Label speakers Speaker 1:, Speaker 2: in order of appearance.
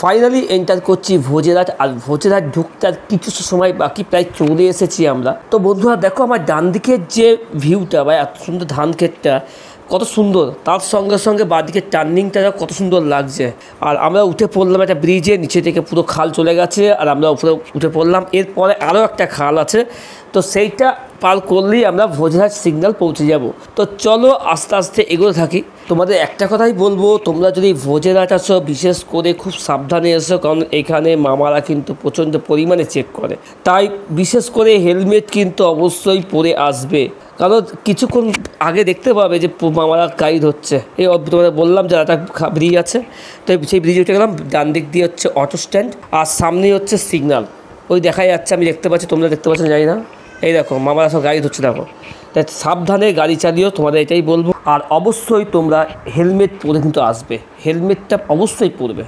Speaker 1: Finally enter করছি ভোজেরহাট। আর ভোজেরহাট ঢুকতে আর কিছু সময় বাকি, প্রায় চলে এসেছি আমরা। তো বন্ধুরা দেখো আমার ডান দিকের যে ভিউটা বা এত সুন্দর ধান ক্ষেতটা কত সুন্দর, তার সঙ্গে সঙ্গে বাঁদিকে টার্নিংটা কত সুন্দর লাগছে। আর আমরা উঠে পড়লাম একটা ব্রিজে, নিচে থেকে পুরো খাল চলে গেছে আর আমরা উপরে উঠে পড়লাম। এরপরে আরও একটা খাল আছে, তো সেইটা পার করলেই আমরা ভোজেরহাট সিগন্যাল পৌঁছে যাব। তো চলো আস্তে আস্তে এগোতে থাকি। তোমাদের একটা কথাই বলবো, তোমরা যদি ভোজেরহাট আসো বিশেষ করে খুব সাবধানে এসো, কারণ এখানে মামারা কিন্তু প্রচণ্ড পরিমাণে চেক করে। তাই বিশেষ করে হেলমেট কিন্তু অবশ্যই পরে আসবে, কারণ কিছুক্ষণ আগে দেখতে পাবে যে মামারা গাইড হচ্ছে। এই তোমাদের বললাম যে একটা ব্রিজ আছে, তো সেই ব্রিজে উঠে গেলাম। ডান দিক দিয়ে হচ্ছে অটো স্ট্যান্ড আর সামনেই হচ্ছে সিগন্যাল, ওই দেখাই যাচ্ছে, আমি দেখতে পাচ্ছি, তোমরা দেখতে পাচ্ছ জানি না। এই দেখো মামারা সব গাইড হচ্ছে, দেখো। তাই সাবধানে গাড়ি চালিও, তোমাদের এটাই বলবো। আর অবশ্যই তোমরা হেলমেট পরে কিন্তু আসবে, হেলমেটটা অবশ্যই পরবে।